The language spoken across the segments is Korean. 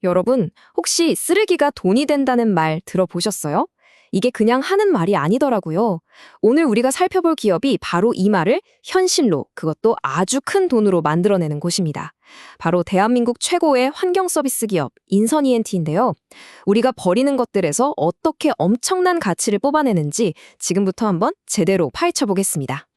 여러분, 혹시 쓰레기가 돈이 된다는 말 들어보셨어요? 이게 그냥 하는 말이 아니더라고요. 오늘 우리가 살펴볼 기업이 바로 이 말을 현실로, 그것도 아주 큰 돈으로 만들어내는 곳입니다. 바로 대한민국 최고의 환경 서비스 기업 인선이엔티인데요. 우리가 버리는 것들에서 어떻게 엄청난 가치를 뽑아내는지 지금부터 한번 제대로 파헤쳐 보겠습니다.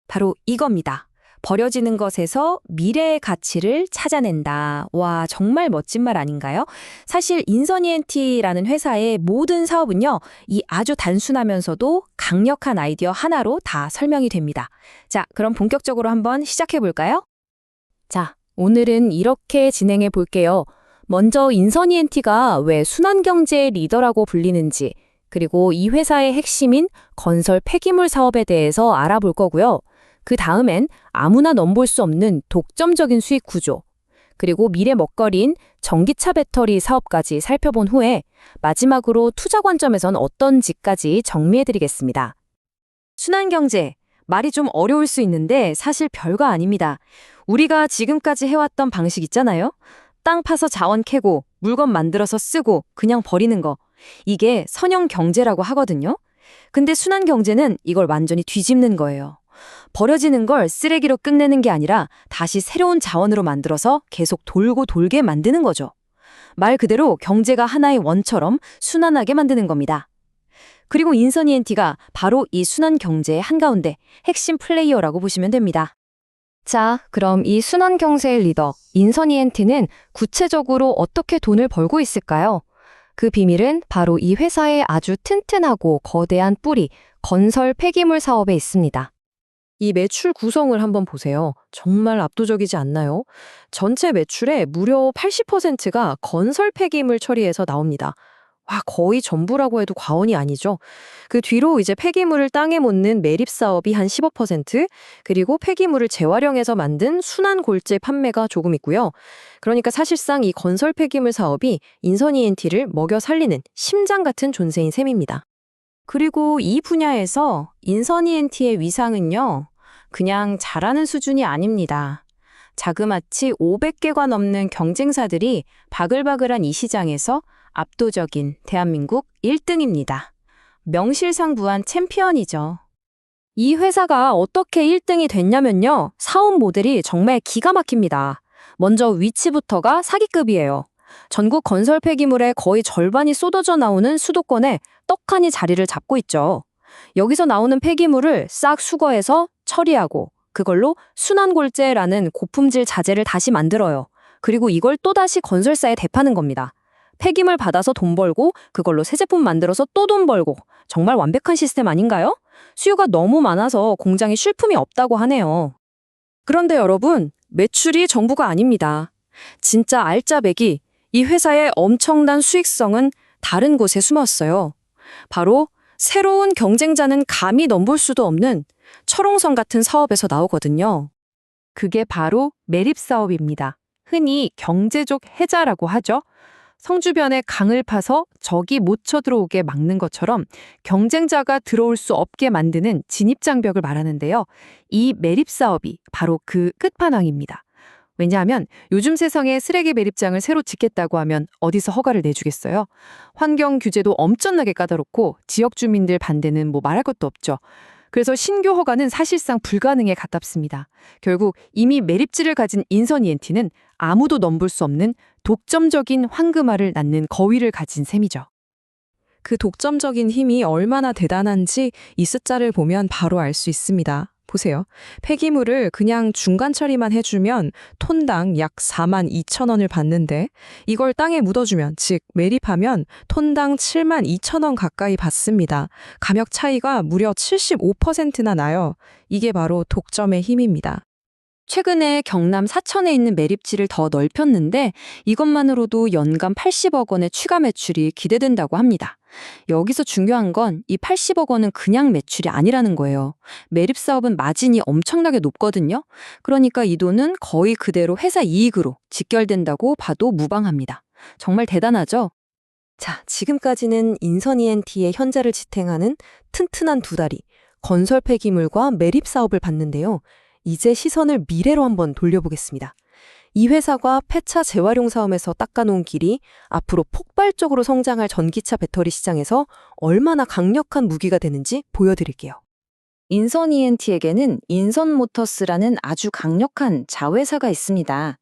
바로 이겁니다. 버려지는 것에서 미래의 가치를 찾아낸다. 와, 정말 멋진 말 아닌가요? 사실 인선이엔티라는 회사의 모든 사업은요, 이 아주 단순하면서도 강력한 아이디어 하나로 다 설명이 됩니다. 자, 그럼 본격적으로 한번 시작해 볼까요? 자, 오늘은 이렇게 진행해 볼게요. 먼저 인선이엔티가 왜 순환경제의 리더라고 불리는지, 그리고 이 회사의 핵심인 건설 폐기물 사업에 대해서 알아볼 거고요. 그 다음엔 아무나 넘볼 수 없는 독점적인 수익 구조, 그리고 미래 먹거리인 전기차 배터리 사업까지 살펴본 후에 마지막으로 투자 관점에선 어떤지까지 정리해드리겠습니다. 순환경제, 말이 좀 어려울 수 있는데 사실 별거 아닙니다. 우리가 지금까지 해왔던 방식 있잖아요? 땅 파서 자원 캐고 물건 만들어서 쓰고 그냥 버리는 거. 이게 선형 경제라고 하거든요. 근데 순환경제는 이걸 완전히 뒤집는 거예요. 버려지는 걸 쓰레기로 끝내는 게 아니라 다시 새로운 자원으로 만들어서 계속 돌고 돌게 만드는 거죠. 말 그대로 경제가 하나의 원처럼 순환하게 만드는 겁니다. 그리고 인선이엔티가 바로 이 순환 경제의 한가운데 핵심 플레이어라고 보시면 됩니다. 자, 그럼 이 순환 경제의 리더 인선이엔티는 구체적으로 어떻게 돈을 벌고 있을까요? 그 비밀은 바로 이 회사의 아주 튼튼하고 거대한 뿌리, 건설 폐기물 사업에 있습니다. 이 매출 구성을 한번 보세요. 정말 압도적이지 않나요? 전체 매출의 무려 80%가 건설 폐기물 처리에서 나옵니다. 와, 거의 전부라고 해도 과언이 아니죠. 그 뒤로 이제 폐기물을 땅에 묻는 매립 사업이 한 15%, 그리고 폐기물을 재활용해서 만든 순환 골재 판매가 조금 있고요. 그러니까 사실상 이 건설 폐기물 사업이 인선이엔티를 먹여 살리는 심장 같은 존재인 셈입니다. 그리고 이 분야에서 인선이엔티의 위상은요, 그냥 잘하는 수준이 아닙니다. 자그마치 500개가 넘는 경쟁사들이 바글바글한 이 시장에서 압도적인 대한민국 1등입니다. 명실상부한 챔피언이죠. 이 회사가 어떻게 1등이 됐냐면요, 사업 모델이 정말 기가 막힙니다. 먼저 위치부터가 사기급이에요. 전국 건설 폐기물의 거의 절반이 쏟아져 나오는 수도권에 떡하니 자리를 잡고 있죠. 여기서 나오는 폐기물을 싹 수거해서 처리하고 그걸로 순환골재라는 고품질 자재를 다시 만들어요. 그리고 이걸 또다시 건설사에 대파는 겁니다. 폐기물 받아서 돈 벌고 그걸로 새 제품 만들어서 또 돈 벌고 정말 완벽한 시스템 아닌가요? 수요가 너무 많아서 공장에 쉴품이 없다고 하네요. 그런데 여러분, 매출이 전부가 아닙니다. 진짜 알짜배기, 이 회사의 엄청난 수익성은 다른 곳에 숨었어요. 바로 새로운 경쟁자는 감히 넘볼 수도 없는 철옹성 같은 사업에서 나오거든요. 그게 바로 매립 사업입니다. 흔히 경제적 해자라고 하죠. 성주변에 강을 파서 적이 못 쳐들어오게 막는 것처럼 경쟁자가 들어올 수 없게 만드는 진입장벽을 말하는데요. 이 매립 사업이 바로 그 끝판왕입니다. 왜냐하면 요즘 세상에 쓰레기 매립장을 새로 짓겠다고 하면 어디서 허가를 내주겠어요? 환경 규제도 엄청나게 까다롭고 지역 주민들 반대는 뭐 말할 것도 없죠. 그래서 신규 허가는 사실상 불가능에 가깝습니다. 결국 이미 매립지를 가진 인선이엔티는 아무도 넘볼 수 없는 독점적인 황금알을 낳는 거위를 가진 셈이죠. 그 독점적인 힘이 얼마나 대단한지 이 숫자를 보면 바로 알 수 있습니다. 보세요. 폐기물을 그냥 중간 처리만 해주면 톤당 약 42,000원을 받는데 이걸 땅에 묻어주면, 즉 매립하면 톤당 72,000원 가까이 받습니다. 가격 차이가 무려 75%나 나요. 이게 바로 독점의 힘입니다. 최근에 경남 사천에 있는 매립지를 더 넓혔는데 이것만으로도 연간 80억 원의 추가 매출이 기대된다고 합니다. 여기서 중요한 건 이 80억 원은 그냥 매출이 아니라는 거예요. 매립 사업은 마진이 엄청나게 높거든요. 그러니까 이 돈은 거의 그대로 회사 이익으로 직결된다고 봐도 무방합니다. 정말 대단하죠? 자, 지금까지는 인선이엔티의 현재를 지탱하는 튼튼한 두 다리, 건설 폐기물과 매립 사업을 봤는데요. 이제 시선을 미래로 한번 돌려보겠습니다. 이 회사가 폐차 재활용 사업에서 닦아놓은 길이 앞으로 폭발적으로 성장할 전기차 배터리 시장에서 얼마나 강력한 무기가 되는지 보여드릴게요. 인선 ENT에게는 인선모터스라는 아주 강력한 자회사가 있습니다.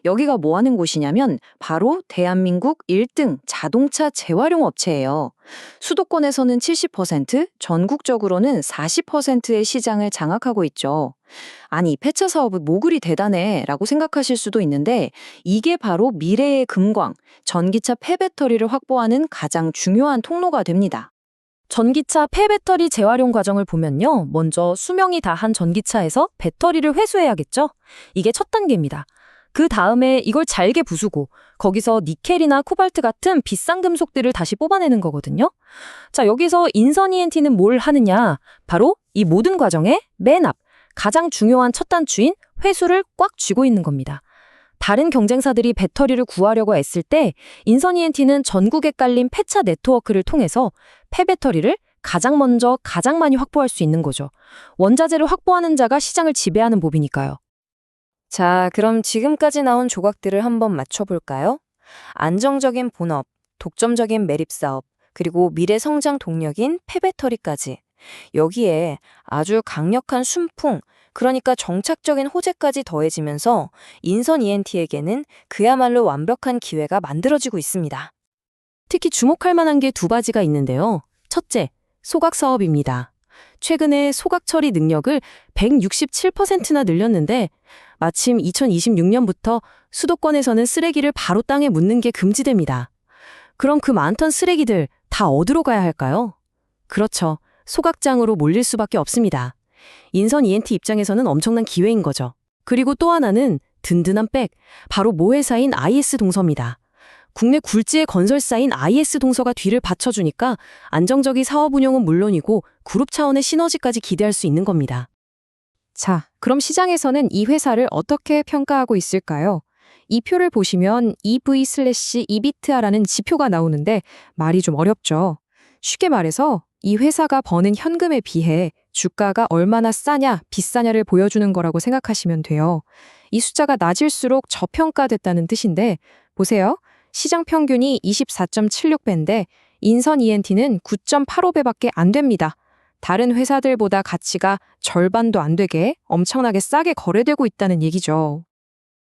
여기가 뭐 하는 곳이냐면 바로 대한민국 1등 자동차 재활용 업체예요. 수도권에서는 70%, 전국적으로는 40%의 시장을 장악하고 있죠. 아니, 폐차 사업은 뭐 그리 대단해 라고 생각하실 수도 있는데 이게 바로 미래의 금광, 전기차 폐배터리를 확보하는 가장 중요한 통로가 됩니다. 전기차 폐배터리 재활용 과정을 보면요. 먼저 수명이 다한 전기차에서 배터리를 회수해야겠죠? 이게 첫 단계입니다. 그 다음에 이걸 잘게 부수고 거기서 니켈이나 코발트 같은 비싼 금속들을 다시 뽑아내는 거거든요. 자, 여기서 인선 ENT는 뭘 하느냐? 바로 이 모든 과정의 맨 앞, 가장 중요한 첫 단추인 회수를 꽉 쥐고 있는 겁니다. 다른 경쟁사들이 배터리를 구하려고 애쓸 때 인선 ENT는 전국에 깔린 폐차 네트워크를 통해서 폐배터리를 가장 먼저 가장 많이 확보할 수 있는 거죠. 원자재를 확보하는 자가 시장을 지배하는 법이니까요. 자, 그럼 지금까지 나온 조각들을 한번 맞춰볼까요? 안정적인 본업, 독점적인 매립사업, 그리고 미래 성장 동력인 폐배터리까지. 여기에 아주 강력한 순풍, 그러니까 정착적인 호재까지 더해지면서 인선 ENT에게는 그야말로 완벽한 기회가 만들어지고 있습니다. 특히 주목할 만한 게 두 가지가 있는데요. 첫째, 소각 사업입니다. 최근에 소각 처리 능력을 167%나 늘렸는데 마침 2026년부터 수도권에서는 쓰레기를 바로 땅에 묻는 게 금지됩니다. 그럼 그 많던 쓰레기들 다 어디로 가야 할까요? 그렇죠. 소각장으로 몰릴 수밖에 없습니다. 인선 ENT 입장에서는 엄청난 기회인 거죠. 그리고 또 하나는 든든한 백, 바로 모회사인 IS 동서입니다. 국내 굴지의 건설사인 IS 동서가 뒤를 받쳐주니까 안정적인 사업 운영은 물론이고 그룹 차원의 시너지까지 기대할 수 있는 겁니다. 자, 그럼 시장에서는 이 회사를 어떻게 평가하고 있을까요? 이 표를 보시면 EV/EBITDA라는 지표가 나오는데 말이 좀 어렵죠. 쉽게 말해서 이 회사가 버는 현금에 비해 주가가 얼마나 싸냐, 비싸냐를 보여주는 거라고 생각하시면 돼요. 이 숫자가 낮을수록 저평가됐다는 뜻인데 보세요. 시장 평균이 24.76배인데 인선 ENT는 9.85배밖에 안 됩니다. 다른 회사들보다 가치가 절반도 안 되게 엄청나게 싸게 거래되고 있다는 얘기죠.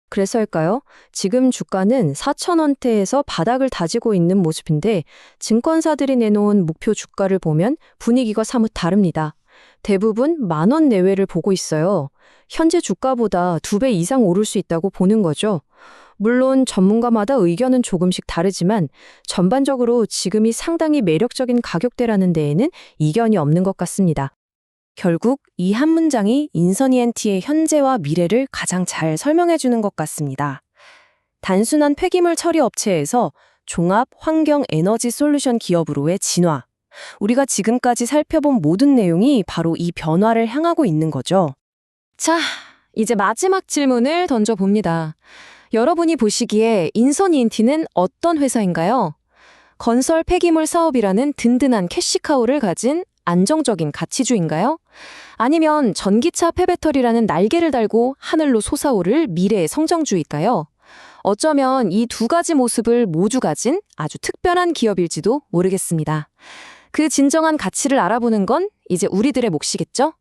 그래서일까요? 지금 주가는 4,000원대에서 바닥을 다지고 있는 모습인데 증권사들이 내놓은 목표 주가를 보면 분위기가 사뭇 다릅니다. 대부분 10,000원 내외를 보고 있어요. 현재 주가보다 2배 이상 오를 수 있다고 보는 거죠. 물론 전문가마다 의견은 조금씩 다르지만 전반적으로 지금이 상당히 매력적인 가격대라는 데에는 이견이 없는 것 같습니다. 결국 이 한 문장이 인선 ENT의 현재와 미래를 가장 잘 설명해 주는 것 같습니다. 단순한 폐기물 처리 업체에서 종합 환경 에너지 솔루션 기업으로의 진화. 우리가 지금까지 살펴본 모든 내용이 바로 이 변화를 향하고 있는 거죠. 자, 이제 마지막 질문을 던져봅니다. 여러분이 보시기에 인선 ENT는 어떤 회사인가요? 건설 폐기물 사업이라는 든든한 캐시카우를 가진 안정적인 가치주인가요? 아니면 전기차 폐배터리라는 날개를 달고 하늘로 솟아오를 미래의 성장주일까요? 어쩌면 이 두 가지 모습을 모두 가진 아주 특별한 기업일지도 모르겠습니다. 그 진정한 가치를 알아보는 건 이제 우리들의 몫이겠죠?